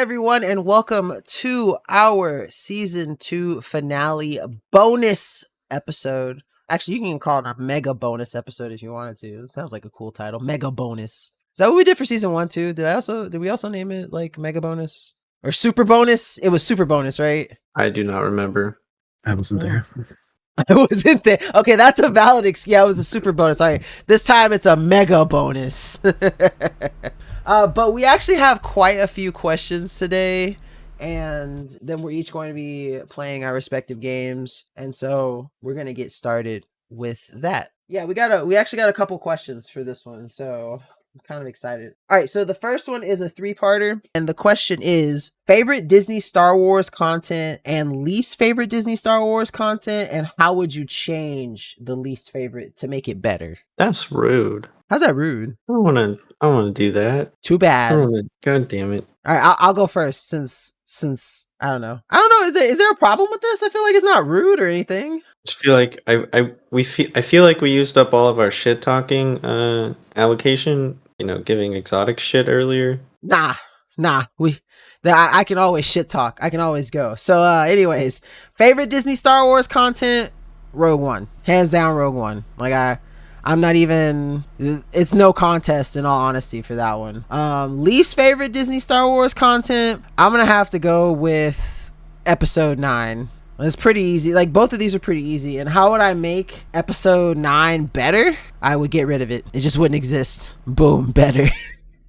everyone, and welcome to our season 2 finale bonus episode. Actually, you can call it a mega bonus episode if you wanted to. It sounds like a cool title, mega bonus. Is that what we did for season 1 too? Did we also name it like mega bonus or super bonus? It was super bonus, right? I do not remember. I wasn't there. I wasn't there. Okay, that's a valid excuse. Yeah, it was a super bonus. All right, this time it's a mega bonus. But we actually have quite a few questions today, and then we're each going to be playing our respective games, and so we're gonna get started with that. Yeah, we actually got a couple questions for this one, so I'm kind of excited. All right, so the first one is a 3-parter, and the question is favorite Disney Star Wars content and least favorite Disney Star Wars content, and how would you change the least favorite to make it better? That's rude. How's that rude? I don't want to do that. Too bad. God damn it. All right, I'll go first since I don't know. Is there a problem with this? I feel like it's not rude or anything. I just feel like I feel like we used up all of our shit talking allocation. You know, giving exotic shit earlier. Nah. I can always shit talk. I can always go. So, anyways, favorite Disney Star Wars content, Rogue One, hands down, Rogue One. Like I'm not even. It's no contest in all honesty for that one. Least favorite Disney Star Wars content, I'm gonna have to go with Episode 9. It's pretty easy. Like, both of these are pretty easy. And how would I make Episode 9 better? I would get rid of it. It just wouldn't exist. Boom, better.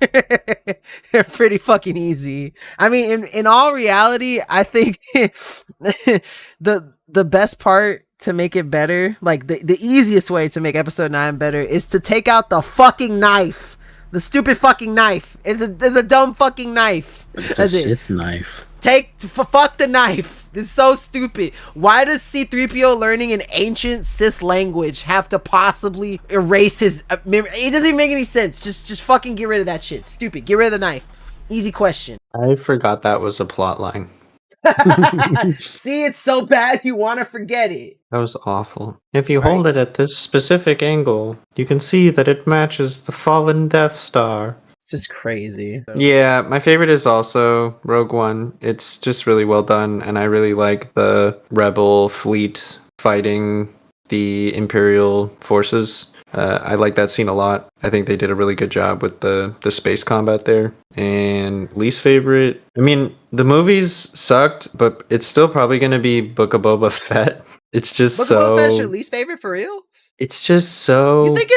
They're pretty fucking easy. I mean, in all reality, I think the best part to make it better, like the easiest way to make Episode 9 better, is to take out the fucking knife. The stupid fucking knife. It's a dumb fucking knife. It's a Sith knife. Fuck the knife. This is so stupid. Why does C-3PO learning an ancient Sith language have to possibly erase his memory? It doesn't even make any sense. Just fucking get rid of that shit. Stupid. Get rid of the knife. Easy question. I forgot that was a plot line. See, it's so bad you want to forget it. That was awful. If you hold it at this specific angle, you can see that it matches the fallen Death Star. It's just crazy. Yeah, my favorite is also Rogue One. It's just really well done, and I really like the Rebel fleet fighting the Imperial forces. I like that scene a lot. I think they did a really good job with the space combat there. And least favorite, I mean, the movies sucked, but it's still probably going to be Book of Boba Fett. It's just Book of Boba Fett's your least favorite for real? It's just so. You think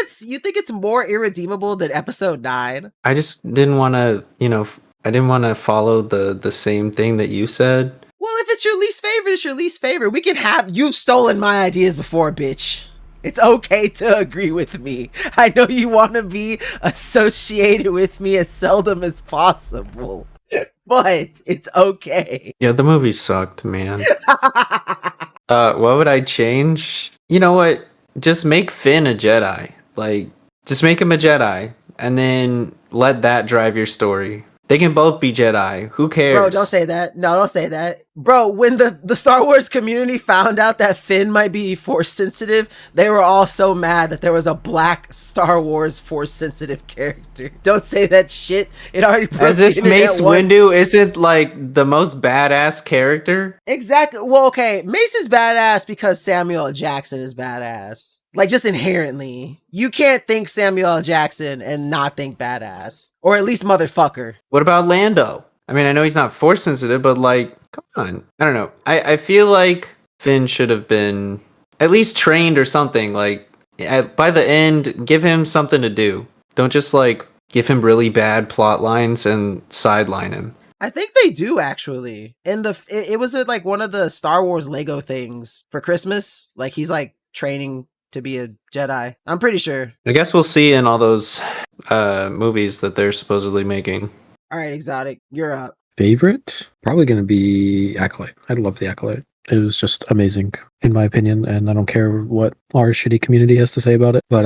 it's more irredeemable than Episode 9? I just didn't want to, I didn't want to follow the same thing that you said. Well, if it's your least favorite, it's your least favorite. We can have. You've stolen my ideas before, bitch. It's okay to agree with me. I know you want to be associated with me as seldom as possible, but it's okay. Yeah, the movie sucked, man. What would I change? You know what? Just make Finn a Jedi. Like, just make him a Jedi, and then let that drive your story. They can both be Jedi. Who cares? Bro, don't say that. No, don't say that. Bro, when the Star Wars community found out that Finn might be Force sensitive, they were all so mad that there was a black Star Wars Force sensitive character. Don't say that shit. It already broke as if Mace Windu isn't like the most badass character. Exactly. Well, okay, Mace is badass because Samuel L. Jackson is badass. Like, just inherently. You can't think Samuel L. Jackson and not think badass. Or at least motherfucker. What about Lando? I mean, I know he's not force sensitive, but like, come on. I don't know. I feel like Finn should have been at least trained or something. Like, by the end, give him something to do. Don't just like give him really bad plot lines and sideline him. I think they do, actually. It was like one of the Star Wars Lego things for Christmas. Like, he's like training to be a Jedi. I'm pretty sure. I guess we'll see in all those movies that they're supposedly making. All right, Exotic, you're up. Favorite? Probably going to be Acolyte. I love the Acolyte. It was just amazing, in my opinion, and I don't care what our shitty community has to say about it. But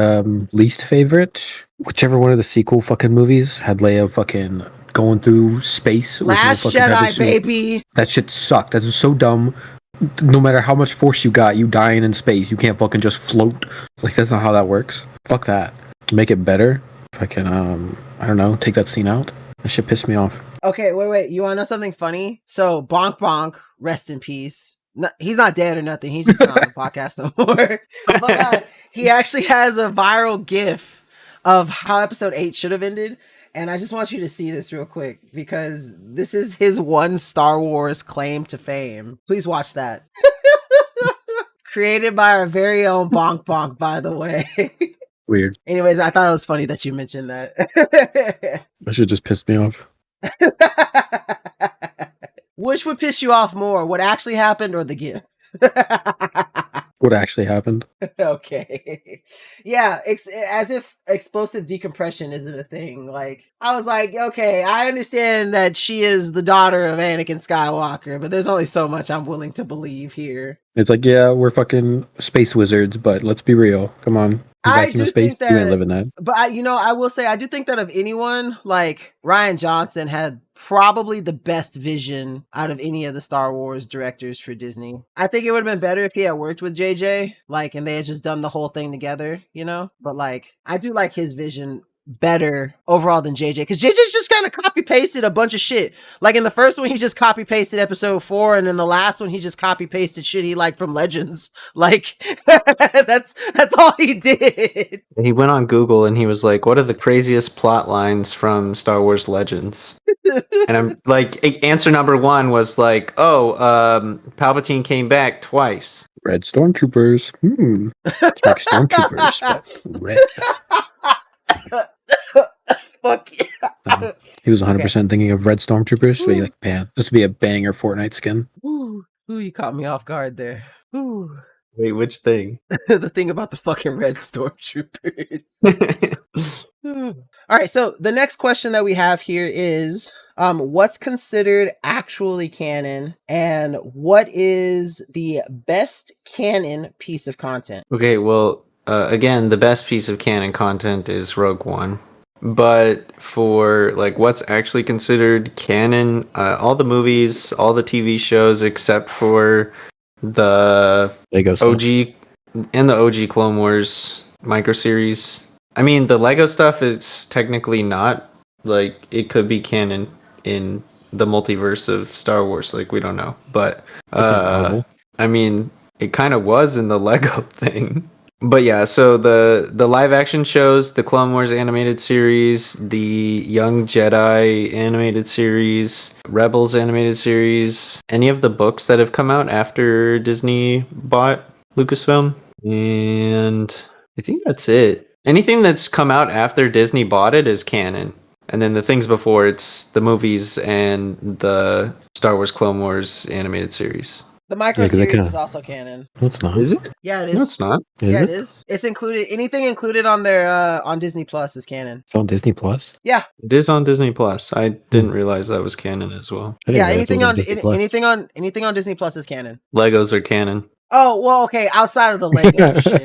least favorite? Whichever one of the sequel fucking movies had Leia fucking going through space. Last Jedi, baby! That shit sucked. That was so dumb. No matter how much force you got, you dying in space. You can't fucking just float. Like, that's not how that works. Fuck that. Make it better. If I can, I don't know, take that scene out. That shit pissed me off. Okay, wait. You want to know something funny? So, Bonk Bonk, rest in peace. No, he's not dead or nothing. He's just not on the podcast no more. But he actually has a viral GIF of how episode 8 should have ended. And I just want you to see this real quick because this is his one Star Wars claim to fame. Please watch that. Created by our very own Bonk Bonk, by the way. Weird. Anyways, I thought it was funny that you mentioned that. That shit just pissed me off. Which would piss you off more, what actually happened or the gift? What actually happened? Okay. Yeah, as if explosive decompression isn't a thing. Like, I was like, okay, I understand that she is the daughter of Anakin Skywalker, but there's only so much I'm willing to believe here. It's like, yeah, we're fucking space wizards, but let's be real. Come on. Vacuum of space, you ain't living that. But I will say, I do think that of anyone, like Rian Johnson had probably the best vision out of any of the Star Wars directors for Disney. I think it would have been better if he had worked with JJ, like, and they had just done the whole thing together, you know? But like, I do like his vision better overall than JJ, because JJ's just kind of copy pasted a bunch of shit. Like in the first one, he just copy pasted episode 4, and in the last one, he just copy pasted shit he liked from Legends. Like that's all he did. He went on Google and he was like, "What are the craziest plot lines from Star Wars Legends?" And I'm like, answer number 1 was like, "Oh, Palpatine came back twice." Red stormtroopers. It's like stormtroopers, but red. Fuck yeah. He was 100% thinking of red stormtroopers. So he like, man, this would be a banger Fortnite skin. Ooh, you caught me off guard there. Ooh. Wait, which thing? The thing about the fucking red stormtroopers. All right, so the next question that we have here is what's considered actually canon, and what is the best canon piece of content? Okay, well, again, the best piece of canon content is Rogue One. But for like what's actually considered canon, all the movies, all the TV shows except for the Lego stuff. OG and the OG Clone Wars micro series. I mean, the Lego stuff is technically not, like, it could be canon in the multiverse of Star Wars, like, we don't know. But I mean, it kind of was in the Lego thing. But yeah, so the live action shows, the Clone Wars animated series, the Young Jedi animated series, Rebels animated series, any of the books that have come out after Disney bought Lucasfilm, and I think that's it. Anything that's come out after Disney bought it is canon. And then the things before, it's the movies and the Star Wars Clone Wars animated series. The micro series is also canon. No, it's not. Is it? Yeah, it is. No, it's not. It is. It's included. Anything included on their on Disney Plus is canon. It's on Disney Plus? Yeah. It is on Disney Plus. I didn't realize that was canon as well. Yeah, anything on Disney Plus is canon. Legos are canon. Oh, well, okay, outside of the Lego shit.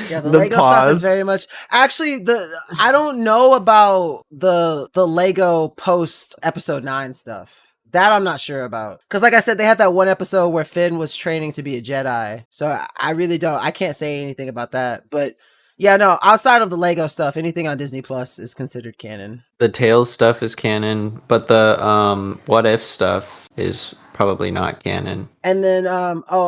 Yeah, the Lego stuff is very much actually I don't know about the Lego post episode 9 stuff. That I'm not sure about. Because like I said, they had that one episode where Finn was training to be a Jedi. So I can't say anything about that. But yeah, no, outside of the Lego stuff, anything on Disney Plus is considered canon. The Tales stuff is canon, but the What If stuff is probably not canon. And then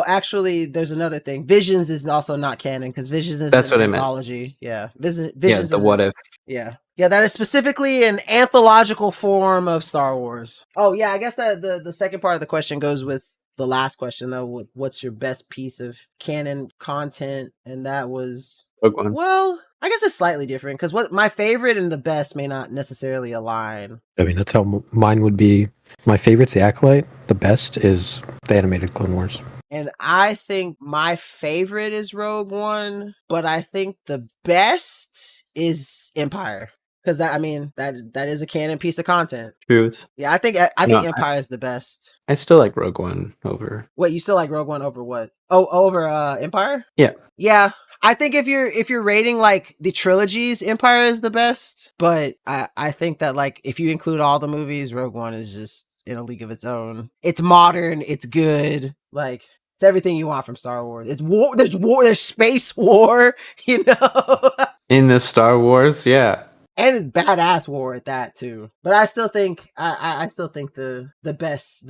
actually there's another thing. Visions is also not canon because Visions is an anthology. Yeah. Visions is the What If. Yeah. Yeah, that is specifically an anthological form of Star Wars. Oh yeah, I guess that the second part of the question goes with the last question though. What's your best piece of canon content? And that was well, I guess it's slightly different because what my favorite and the best may not necessarily align. I mean, that's how mine would be. My favorite's The Acolyte. The best is the animated Clone Wars. And I think my favorite is Rogue One, but I think the best is Empire. Because that is a canon piece of content. Truth. Yeah, I think Empire is the best. I still like Rogue One over. Wait, you still like Rogue One over what? Oh, over Empire? Yeah. Yeah. I think if you're rating like the trilogies, Empire is the best. But I think that like if you include all the movies, Rogue One is just in a league of its own. It's modern. It's good. Like it's everything you want from Star Wars. It's war. There's space war. You know. In the Star Wars, yeah. And it's badass war at that too. But I still think I still think the best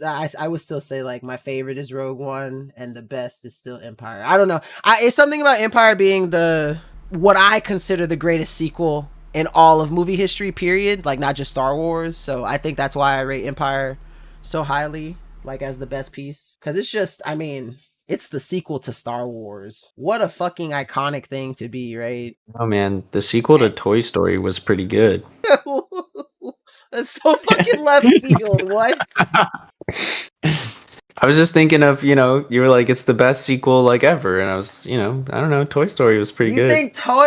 I would still say like my favorite is Rogue One and the best is still Empire. I don't know. It's something about Empire being what I consider the greatest sequel in all of movie history, period. Like not just Star Wars. So I think that's why I rate Empire so highly, like as the best piece. Because it's just, I mean, it's the sequel to Star Wars. What a fucking iconic thing to be, right? Oh man, the sequel to Toy Story was pretty good. That's so fucking left field. What? I was just thinking of, you were like, it's the best sequel like ever, and I was, I don't know, Toy Story was pretty good.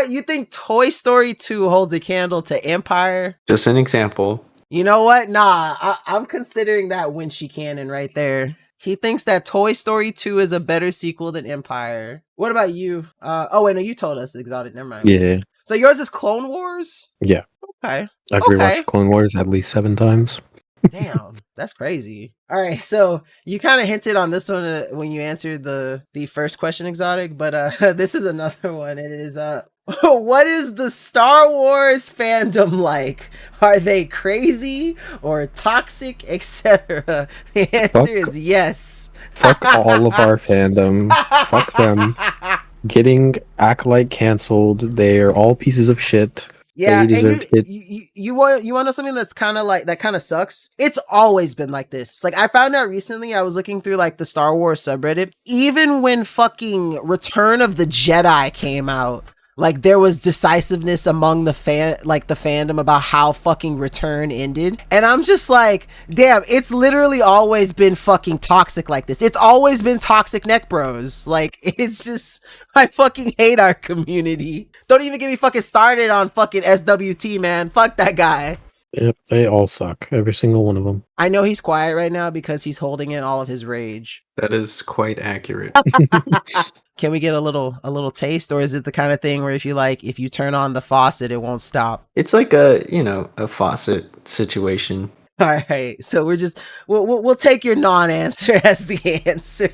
You think Toy Story 2 holds a candle to Empire? Just an example. You know what? Nah, I'm considering that Winchie canon right there. He thinks that Toy Story 2 is a better sequel than Empire. What about you? Oh wait, no, you told us Exotic. Never mind. Yeah. So yours is Clone Wars? Yeah. Okay. I've rewatched Clone Wars at least 7 times. Damn, that's crazy. All right, so you kind of hinted on this one when you answered the first question, Exotic, but this is another one. It is what is the Star Wars fandom like? Are they crazy or toxic, etc.? The answer is yes. Fuck all of our fandom. Fuck them. Getting Acolyte canceled. They're all pieces of shit. Yeah, and you want to know something that's kind of like that kind of sucks? It's always been like this. Like I found out recently, I was looking through like the Star Wars subreddit. Even when fucking Return of the Jedi came out, like there was decisiveness among the fandom about how fucking Return ended. And I'm just like, damn, it's literally always been fucking toxic like this. It's always been toxic neck bros. Like it's just, I fucking hate our community. Don't even get me fucking started on fucking SWT, man. Fuck that guy. Yep, they all suck. Every single one of them. I know he's quiet right now because he's holding in all of his rage. That is quite accurate. Can we get a little taste, or is it the kind of thing where if you turn on the faucet, it won't stop? It's like a faucet situation. All right, so we'll take your non-answer as the answer.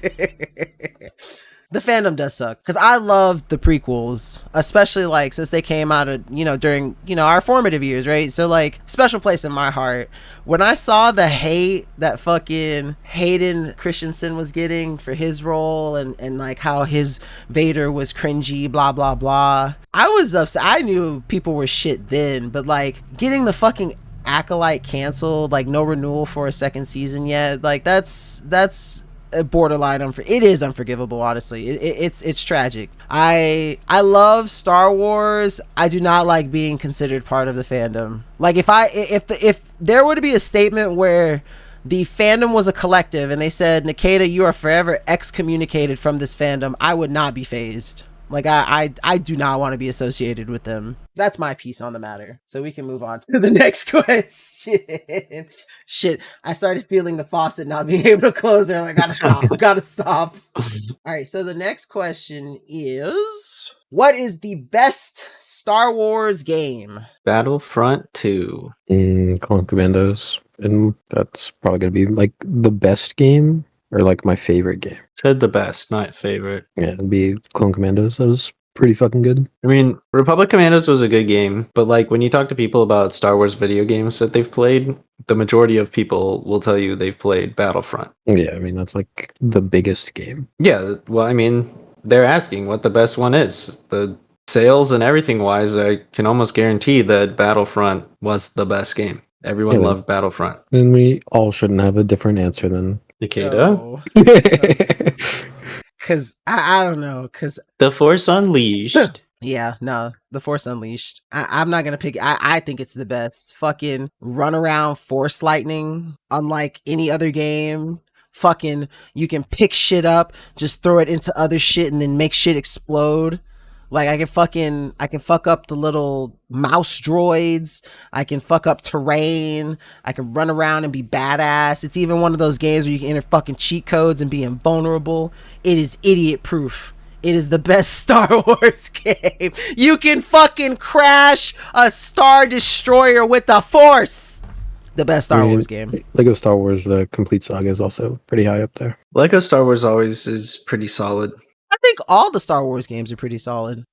The fandom does suck because I loved the prequels, especially like since they came out of during our formative years, right? So like special place in my heart. When I saw the hate that fucking Hayden Christensen was getting for his role and like how his Vader was cringy, blah blah blah, I was upset. I knew people were shit then, but like getting the fucking Acolyte canceled, like no renewal for a second season yet, like that's borderline it is unforgivable, honestly. It's tragic. I love Star Wars. I do not like being considered part of the fandom. Like if there were to be a statement where the fandom was a collective and they said, Nikita, you are forever excommunicated from this fandom, I would not be phased. Like I do not want to be associated with them. That's my piece on the matter. So we can move on to the next question. Shit, I started feeling the faucet not being able to close there. Like, gotta stop. All right, so the next question is, what is the best Star Wars game? Battlefront 2. Clone Commandos. And that's probably going to be like the best game. Or like my favorite game. Said the best, not favorite. Yeah, it'd be Clone Commandos. That was pretty fucking good. I mean, Republic Commandos was a good game, but like when you talk to people about Star Wars video games that they've played, the majority of people will tell you they've played Battlefront. Yeah, I mean, that's like the biggest game. Yeah, well, I mean, they're asking what the best one is. The sales and everything wise, I can almost guarantee that Battlefront was the best game. Everyone loved Battlefront. Then we all shouldn't have a different answer then. Nikita? Because I don't know. Because The Force Unleashed. Yeah, no, The Force Unleashed. I'm not gonna pick. I think it's the best. Fucking run around Force lightning, unlike any other game. Fucking, you can pick shit up, just throw it into other shit, and then make shit explode. Like I can fuck up the little mouse droids. I can fuck up terrain. I can run around and be badass. It's even one of those games where you can enter fucking cheat codes and be invulnerable. It is idiot proof. It is the best Star Wars game. You can fucking crash a Star Destroyer with the Force. The best Star Wars game. Lego Star Wars, the complete saga, is also pretty high up there. Lego Star Wars always is pretty solid. I think all the Star Wars games are pretty solid.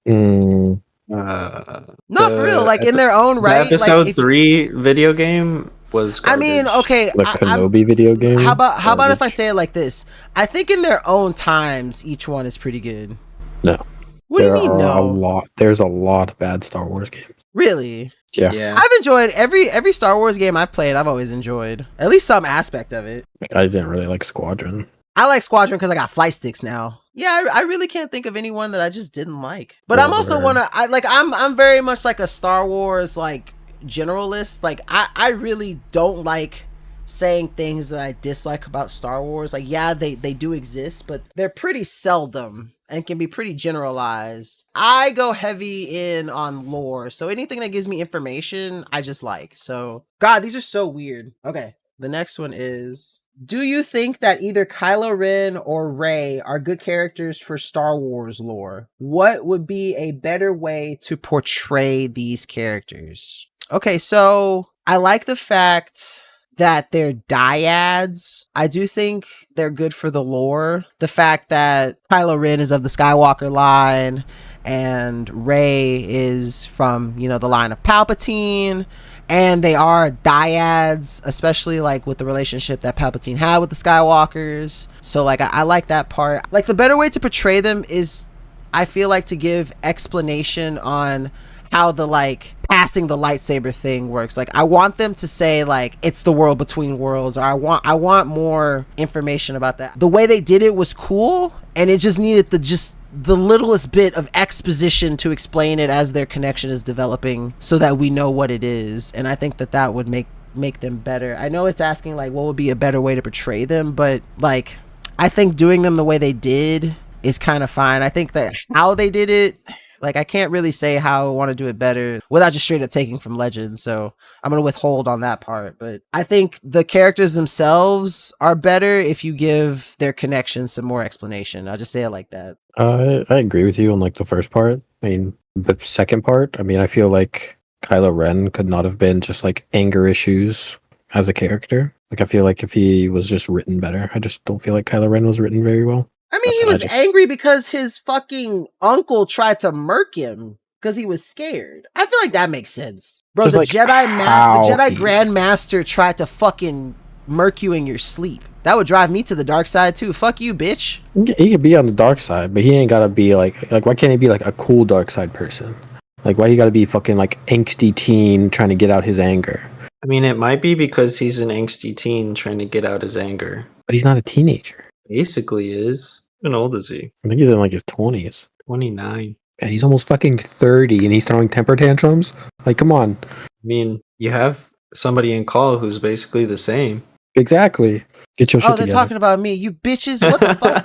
No, for real. Like in their own The right. episode like 3 video game was I garbage. mean, okay. The Kenobi video game. How about if I garbage. say it like this? I think in their own times, each one is pretty good. No. What do you There mean? are a No, lot. There's a lot of bad Star Wars games. really. Yeah. I've enjoyed every Star Wars game I've played. I've always enjoyed at least some aspect of it. I didn't really like Squadron. I like Squadron because I got flight sticks now. Yeah, I really can't think of anyone that I just didn't like. But I'm also I'm very much like a Star Wars like generalist. Like I really don't like saying things that I dislike about Star Wars. Like yeah, they do exist, but they're pretty seldom and can be pretty generalized. I go heavy in on lore, so anything that gives me information, I just like. So God, these are so weird. Okay, the next one is: do you think that either Kylo Ren or Rey are good characters for Star Wars lore? What would be a better way to portray these characters? Okay, so I like the fact that they're dyads. I do think they're good for the lore. The fact that Kylo Ren is of the Skywalker line and Rey is from, the line of Palpatine, and they are dyads, especially like with the relationship that Palpatine had with the Skywalkers. So like I like that part. Like the better way to portray them is, I feel like, to give explanation on how the like passing the lightsaber thing works. Like I want them to say like it's the world between worlds, or I want more information about that. The way they did it was cool, and it just needed the littlest bit of exposition to explain it as their connection is developing, so that we know what it is. And I think that would make them better. I know it's asking like what would be a better way to portray them, but like I think doing them the way they did is kind of fine. I think that how they did it, like I can't really say how I want to do it better without just straight up taking from Legend, so I'm going to withhold on that part. But I think the characters themselves are better if you give their connections some more explanation. I'll just say it like that. I agree with you on like the first part. I mean, the second part, I feel like Kylo Ren could not have been just like anger issues as a character. Like I feel like if he was just written better, I just don't feel like Kylo Ren was written very well. I mean, he was angry because his fucking uncle tried to murk him because he was scared. I feel like that makes sense. Bro, the Jedi Grandmaster tried to fucking murk you in your sleep. That would drive me to the dark side too. Fuck you, bitch. He could be on the dark side, but he ain't gotta be like why can't he be like a cool dark side person? Like why he gotta be fucking like angsty teen trying to get out his anger? I mean, it might be because he's an angsty teen trying to get out his anger. But he's not a teenager. Basically is. How old is he? I think he's in like his 20s. 29. Yeah, he's almost fucking 30 and he's throwing temper tantrums? Like, come on. I mean, you have somebody in call who's basically the same. Exactly. Get your shit together. They're talking about me. You bitches. What the fuck?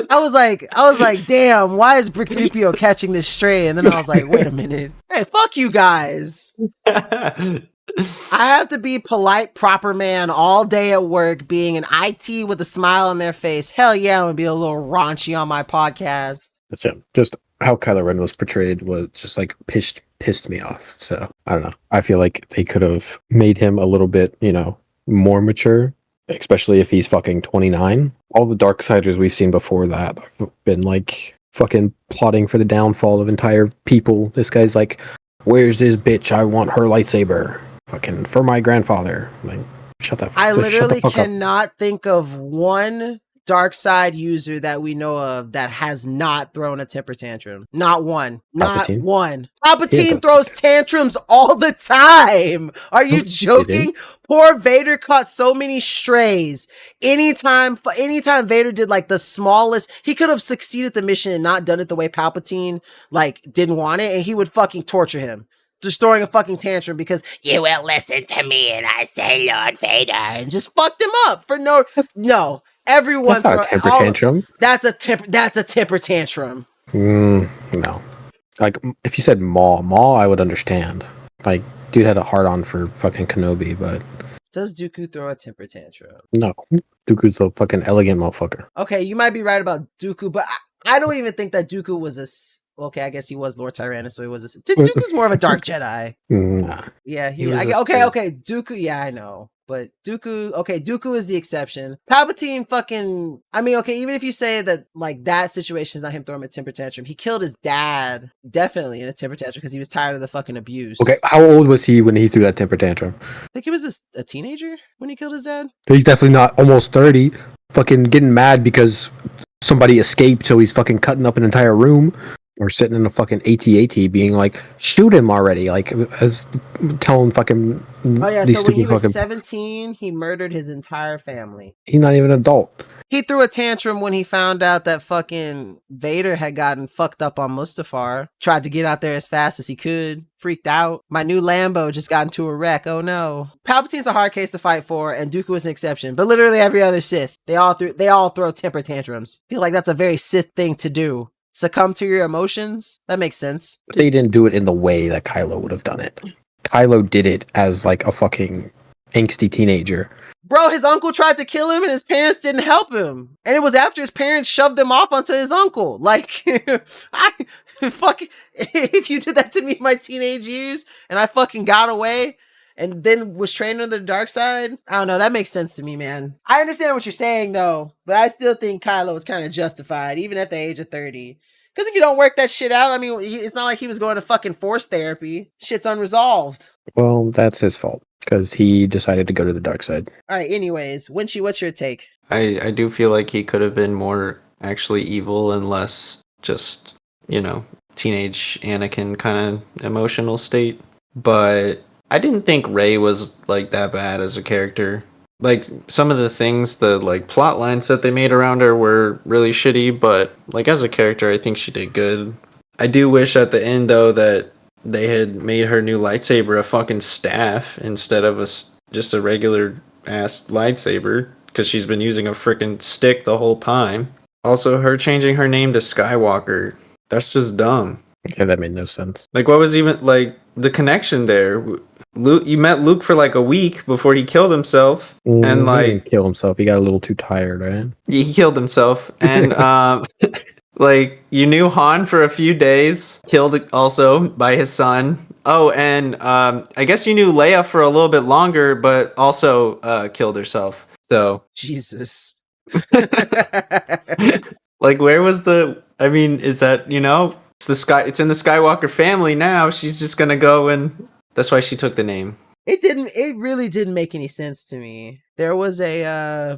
I was like, damn, why is Brick 3PO catching this stray? And then I was like, wait a minute. Hey, fuck you guys. I have to be polite, proper man all day at work, being an IT with a smile on their face. Hell yeah, I'm gonna be a little raunchy on my podcast. That's it. Just how Kylo Ren was portrayed was just like pissed me off. So I don't know. I feel like they could have made him a little bit, more mature, especially if he's fucking 29. All the Darksiders we've seen before that have been like fucking plotting for the downfall of entire people. This guy's like, where's this bitch? I want her lightsaber. Fucking for my grandfather. Like, shut that. I literally shut the fuck cannot think of one dark side user that we know of that has not thrown a temper tantrum. Not one. Not Palpatine? one. Palpatine throws tantrums all the time. Are you joking? Poor Vader caught so many strays. Anytime Vader did like the smallest, he could have succeeded the mission and not done it the way Palpatine like didn't want it, and he would fucking torture him. Just throwing a fucking tantrum because you will listen to me and I say Lord Vader, and just fucked him up for no. Everyone That's not a temper tantrum. That's a temper tantrum. No. Like if you said Maul, I would understand. Like dude had a hard on for fucking Kenobi, but does Dooku throw a temper tantrum? No. Dooku's a fucking elegant motherfucker. Okay, you might be right about Dooku, but I don't even think that Dooku was okay, I guess he was Lord Tyrannus, so he was Dooku's more of a dark Jedi. Nah. Yeah, he was okay, Dooku, yeah, I know. But Dooku is the exception. Palpatine fucking, I mean, okay, even if you say that, like, that situation is not him throwing a temper tantrum, he killed his dad, definitely in a temper tantrum, because he was tired of the fucking abuse. Okay, how old was he when he threw that temper tantrum? I think he was a teenager when he killed his dad. He's definitely not almost 30. Fucking getting mad because somebody escaped, so he's fucking cutting up an entire room. Or sitting in a fucking AT-AT being like, shoot him already. Like, as telling fucking... Oh yeah, so when he was 17, he murdered his entire family. He's not even an adult. He threw a tantrum when he found out that fucking Vader had gotten fucked up on Mustafar. Tried to get out there as fast as he could. Freaked out. My new Lambo just got into a wreck. Oh no. Palpatine's a hard case to fight for, and Dooku is an exception. But literally every other Sith, they all throw temper tantrums. I feel like that's a very Sith thing to do. Succumb to your emotions? That makes sense. They didn't do it in the way that Kylo would have done it. Kylo did it as like a fucking angsty teenager. Bro, his uncle tried to kill him and his parents didn't help him. And it was after his parents shoved him off onto his uncle. Like, if you did that to me in my teenage years and I fucking got away and then was trained on the dark side, I don't know, that makes sense to me, man. I understand what you're saying, though, but I still think Kylo was kind of justified, even at the age of 30. Because if you don't work that shit out, I mean, it's not like he was going to fucking force therapy. Shit's unresolved. Well, that's his fault, because he decided to go to the dark side. All right, anyways, Winchie, what's your take? I do feel like he could have been more actually evil and less just, teenage Anakin kind of emotional state. But I didn't think Rey was like that bad as a character. Like some of the things, the like plot lines that they made around her were really shitty, but like as a character, I think she did good. I do wish at the end though that they had made her new lightsaber a fucking staff instead of just a regular ass lightsaber, because she's been using a freaking stick the whole time. Also, her changing her name to Skywalker, that's just dumb. Yeah, that made no sense. Like, what was even like the connection there? Luke, you met Luke for like a week before he killed himself, and like he didn't kill himself. He got a little too tired, right? He killed himself, and like you knew Han for a few days, killed also by his son. Oh, and I guess you knew Leia for a little bit longer, but also killed herself. So Jesus. Like, where was the? I mean, is that it's the sky? It's in the Skywalker family now. She's just gonna go and. That's why she took the name. It really didn't make any sense to me. There was a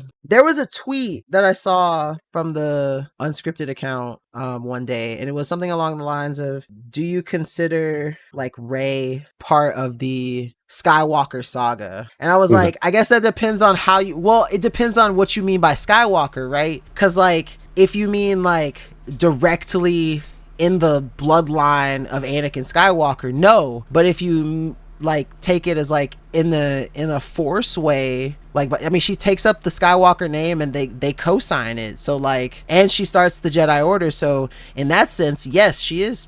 tweet that I saw from the unscripted account one day, and it was something along the lines of, do you consider like Rey part of the Skywalker saga? And I was like, I guess that depends on it depends on what you mean by Skywalker, right? Because like if you mean like directly in the bloodline of Anakin Skywalker, no. But if you like take it as like in a Force way, like, I mean, she takes up the Skywalker name and they co-sign it. So like, and she starts the Jedi Order. So in that sense, yes, she is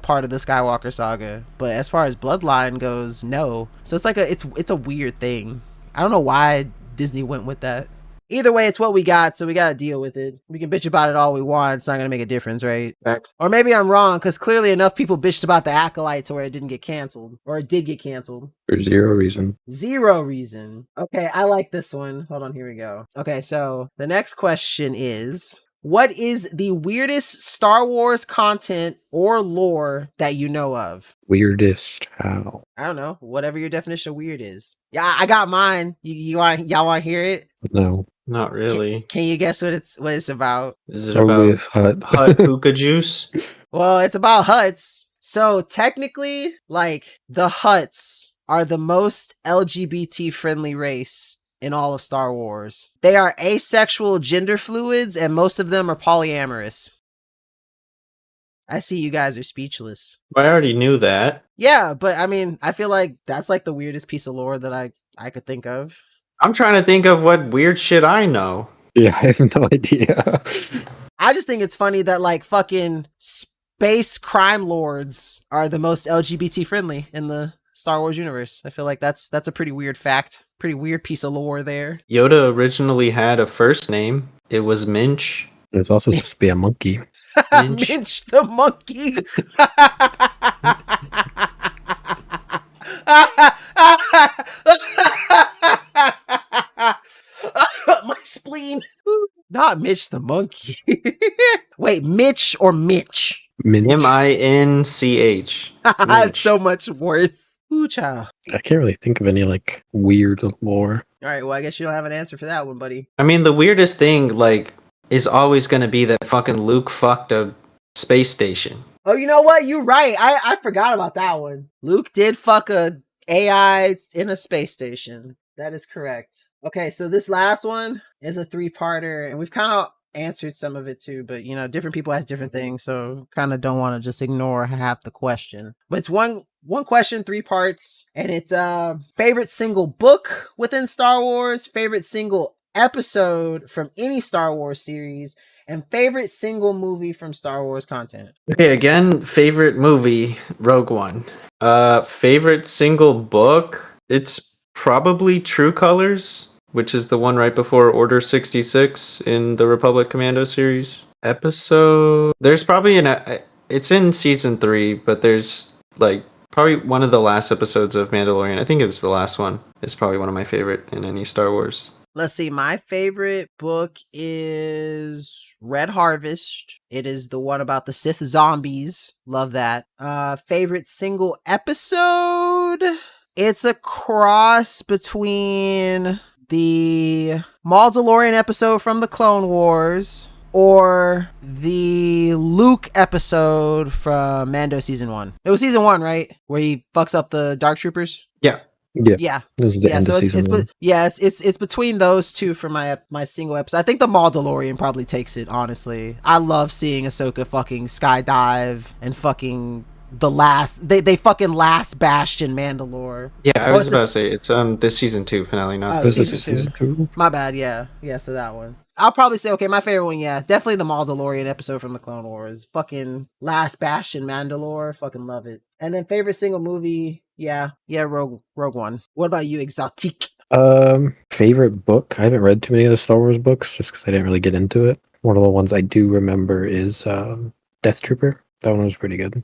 part of the Skywalker saga. But as far as bloodline goes, no. So it's like it's a weird thing. I don't know why Disney went with that. Either way, it's what we got, so we gotta deal with it. We can bitch about it all we want. It's not gonna make a difference, right? Fact. Or maybe I'm wrong, because clearly enough people bitched about the Acolytes where it didn't get canceled. Or it did get canceled. For zero reason. Zero reason. Okay, I like this one. Hold on, here we go. Okay, so the next question is, what is the weirdest Star Wars content or lore that you know of? Weirdest how? I don't know. Whatever your definition of weird is. Yeah, I got mine. Y'all want to hear it? No. Not really. Can you guess what it's about? Is it about Hut hookah juice? Well, it's about Hutts. So technically, like, the Hutts are the most LGBT friendly race in all of Star Wars. They are asexual gender fluids, and most of them are polyamorous. I see you guys are speechless. I already knew that. Yeah, but I mean, I feel like that's like the weirdest piece of lore that I could think of. I'm trying to think of what weird shit I know. Yeah, I have no idea. I just think it's funny that like fucking space crime lords are the most LGBT friendly in the Star Wars universe. I feel like that's a pretty weird fact. Pretty weird piece of lore there. Yoda originally had a first name. It was Minch. It was also supposed to be a monkey. Minch the monkey. Queen. Not Mitch the monkey. Wait, Mitch or Mitch? Minch. Minch. That's so much worse. Ooh, child. I can't really think of any like weird lore. All right, well, I guess you don't have an answer for that one, buddy. I mean, the weirdest thing, like, is always going to be that fucking Luke fucked a space station. Oh, you know what? You're right. I forgot about that one. Luke did fuck a AI in a space station. That is correct. Okay, so this last one is a 3-parter, and we've kind of answered some of it too, but you know, different people ask different things, so kind of don't want to just ignore half the question. But it's one question, 3 parts, and it's favorite single book within Star Wars, favorite single episode from any Star Wars series, and favorite single movie from Star Wars content. Okay, again, favorite movie, Rogue One. Favorite single book, it's probably True Colors, which is the one right before Order 66 in the Republic Commando series. Episode, there's probably it's in season 3, but there's like probably one of the last episodes of Mandalorian. I think it was the last one. It's probably one of my favorite in any Star Wars. Let's see, my favorite book is Red Harvest. It is the one about the Sith zombies. Love that. Favorite single episode? It's a cross between the Mandalorian episode from the Clone Wars or the Luke episode from Mando season 1. It was season 1, right? Where he fucks up the Dark Troopers? Yeah. Yeah. This is the end so of season 1. it's between those two for my single episode. I think the Mandalorian probably takes it, honestly. I love seeing Ahsoka fucking skydive and fucking they fucking last bastion Mandalore. Yeah, I was about to say it's this season 2 finale, not this season 2. My bad, yeah. Yeah, so that one. I'll probably say, okay, my favorite one, yeah, definitely the Mandalorian episode from the Clone Wars. Fucking Last Bastion Mandalore, fucking love it. And then favorite single movie, yeah, Rogue One. What about you, Exotique? Favorite book? I haven't read too many of the Star Wars books just because I didn't really get into it. One of the ones I do remember is Death Trooper. That one was pretty good.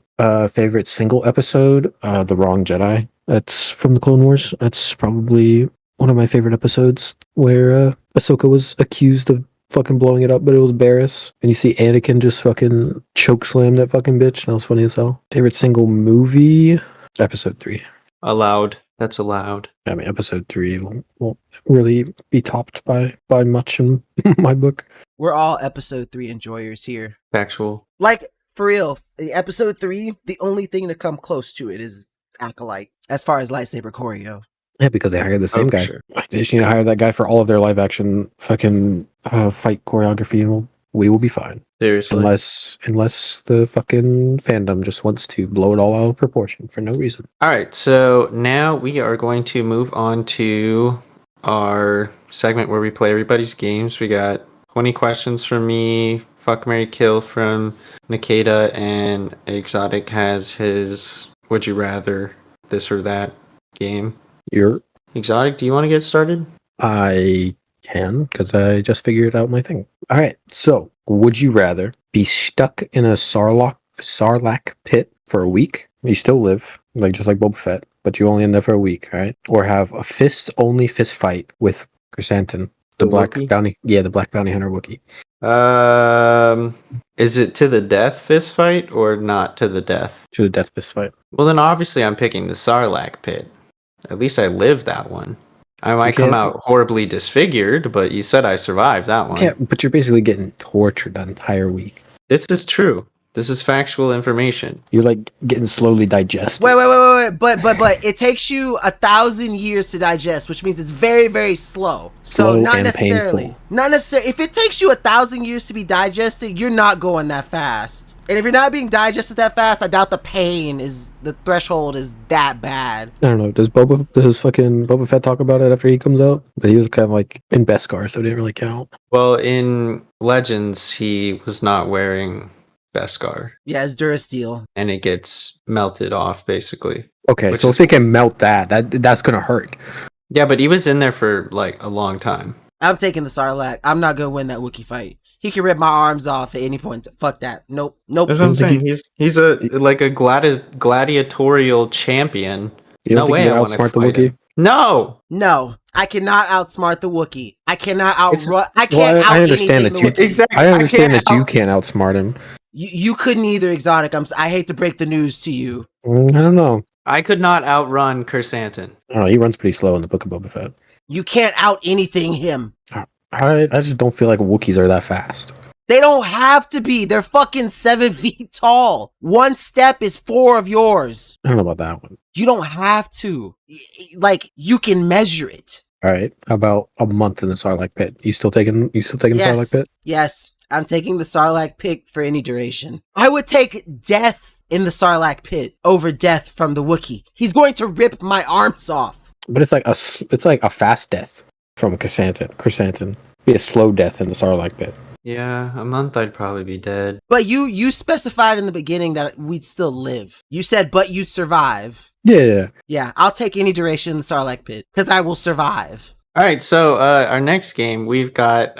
Favorite single episode? The Wrong Jedi. That's from the Clone Wars. That's probably one of my favorite episodes where Ahsoka was accused of fucking blowing it up, but it was Barriss. And you see Anakin just fucking chokeslam that fucking bitch. That was funny as hell. Favorite single movie? Episode 3. allowed. That's allowed. I mean, episode 3 won't really be topped by much in my book. We're all episode 3 enjoyers here. Factual. Like, for real, episode 3, the only thing to come close to it is Acolyte, as far as lightsaber choreo. Yeah, because they hired the same guy. Sure. They just need to hire that guy for all of their live action fucking fight choreography, and we will be fine. Seriously. Unless the fucking fandom just wants to blow it all out of proportion for no reason. All right, so now we are going to move on to our segment where we play everybody's games. We got 20 questions from me, Fuck, Marry, Kill from Nikita, and Exotic has his Would You Rather This or That game. Exotic, do you want to get started? I can, because I just figured out my thing. All right, so would you rather be stuck in a Sarlacc pit for a week? You still live, just like Boba Fett, but you only end there for a week, right? Or have a fists-only fist fight with Chrysanthemum, the black Wookiee? the black bounty hunter Wookiee. Is it to the death fist fight or not to the death? To the death fist fight. Well, then obviously I'm picking the Sarlacc pit. At least I lived that one. I might come out horribly disfigured, but you said I survived that one. Yeah, but you're basically getting tortured that entire week. This is true. This is factual information. You're getting slowly digested. Wait. But it takes you 1,000 years to digest, which means it's very, very slow. So Slow not and necessarily. painful. Not necessarily. If it takes you 1,000 years to be digested, you're not going that fast. And if you're not being digested that fast, I doubt the threshold is that bad. I don't know. Does fucking Boba Fett talk about it after he comes out? But he was kind of in Beskar, so it didn't really count. Well, in Legends, he was not wearing Beskar. Yeah, it's Durasteel. And it gets melted off, basically. Okay, so if they can melt that's gonna hurt. Yeah, but he was in there for, a long time. I'm taking the Sarlacc. I'm not gonna win that Wookiee fight. He can rip my arms off at any point. Fuck that. Nope. That's what I'm saying. He's a gladiatorial champion. You don't think he can outsmart the Wookiee? No. No, I cannot outsmart the Wookiee. I cannot outrun. I Well, can't out I understand anything that the you Wookiee. Exactly. I understand that you out- can't outsmart him. You couldn't either, Exotic. I hate to break the news to you. I don't know. I could not outrun Kersantin. I don't know. He runs pretty slow in the Book of Boba Fett. You can't out anything him. I just don't feel like Wookiees are that fast. They don't have to be. They're fucking 7 feet tall. One step is 4 of yours. I don't know about that one. You don't have to. Like, you can measure it. All right. How about a month in the Sarlacc pit? You still taking the Sarlacc pit? Yes. I'm taking the Sarlacc pit for any duration. I would take death in the Sarlacc pit over death from the Wookiee. He's going to rip my arms off. But it's like a fast death from Kersantin. Be a slow death in the Sarlacc pit. Yeah, a month I'd probably be dead. But you specified in the beginning that we'd still live. You said, but you'd survive. Yeah. Yeah, I'll take any duration in the Sarlacc pit because I will survive. All right, so our next game we've got.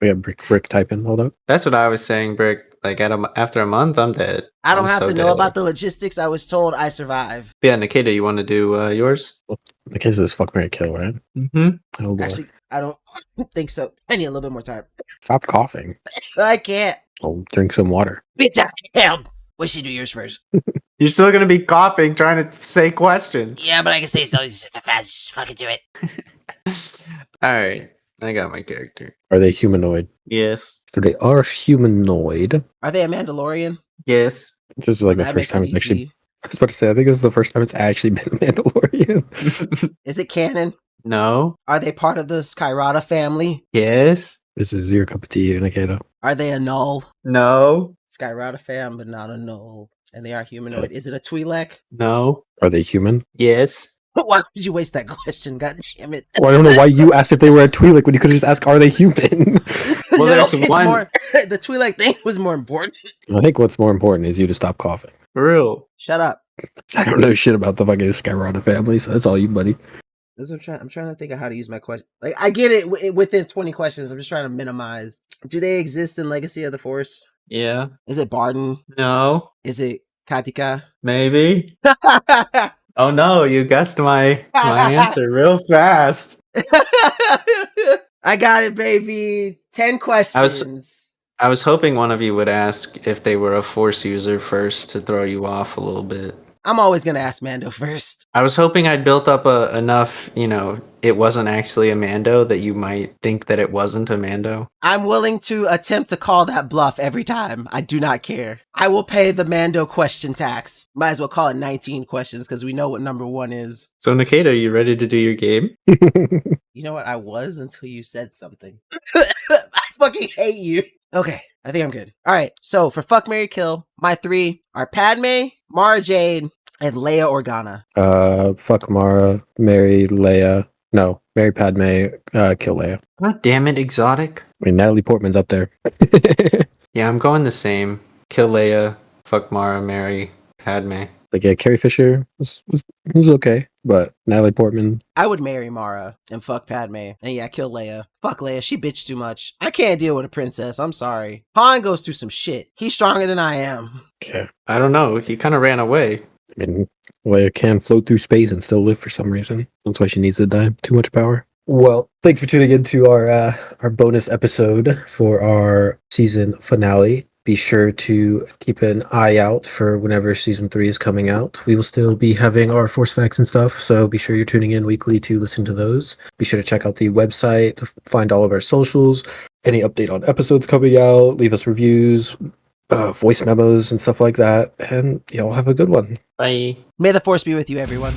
We have Brick typing. Hold up. That's what I was saying, Brick. Like after a month, I'm dead. I don't I'm have so to know dead. about the logistics. I was told I survive. Yeah, Nikita, you want to do yours? The case is fuck, marry, kill, right? Mm-hmm. Oh boy. Actually, I don't think so. I need a little bit more time. Stop coughing. I can't. I'll drink some water. Bitch, help. We should do yours first. You're still gonna be coughing, trying to say questions. Yeah, but I can say so fast. Just fucking do it. All right, I got my character. Are they humanoid? Yes. So they are humanoid. Are they a Mandalorian? Yes. This is like the That first makes time it it's actually. easy. I was about to say, I think this is the first time it's actually been a Mandalorian. Is it canon? No. Are they part of the Skyrata family? Yes. This is your cup of tea, Nikita. Are they a null? No. Skyrata fam, but not a null. And they are humanoid. Is it a Twi'lek? No. Are they human? Yes. Why would you waste that question? God damn it. Well, I don't know why you asked if they were a Twi'lek when you could just ask, are they human? Well, there's it's one- more, the Twi'lek thing was more important. I think what's more important is you to stop coughing. For real. Shut up. I don't know shit about the fucking Skyrata family, so that's all you, buddy. That's what I'm trying to think of how to use my question. Like, I get it within 20 questions. I'm just trying to minimize. Do they exist in Legacy of the Force? Yeah. Is it Barden? No. Is it Katika? Maybe. Oh no, you guessed my answer real fast. I got it, baby. 10 questions. I was hoping one of you would ask if they were a Force user first to throw you off a little bit. I'm always going to ask Mando first. I was hoping I'd built up enough, it wasn't actually a Mando that you might think that it wasn't a Mando. I'm willing to attempt to call that bluff every time. I do not care. I will pay the Mando question tax. Might as well call it 19 questions because we know what number 1 is. So, Nikita, are you ready to do your game? You know what? I was until you said something. I fucking hate you. Okay, I think I'm good. All right, so for Fuck, Marry, Kill, my 3 are Padme, Mara Jade, and Leia Organa. Fuck Mara, marry Leia. No, marry Padme, kill Leia. God damn it, Exotic. I mean, Natalie Portman's up there. Yeah, I'm going the same. Kill Leia, fuck Mara, marry Padme. Like, yeah, Carrie Fisher was okay, but Natalie Portman. I would marry Mara and fuck Padme. And yeah, kill Leia. Fuck Leia, she bitched too much. I can't deal with a princess, I'm sorry. Han goes through some shit. He's stronger than I am. Yeah. I don't know. He kind of ran away. I mean, Leia can float through space and still live for some reason. That's why she needs to die. Too much power. Well, thanks for tuning in to our bonus episode for our season finale. Be sure to keep an eye out for whenever season 3 is coming out. We will still be having our Force Facts and stuff, so be sure you're tuning in weekly to listen to those. Be sure to check out the website, find all of our socials, any update on episodes coming out, leave us reviews, voice memos and stuff like that, and y'all have a good one. Bye. May the Force be with you, everyone.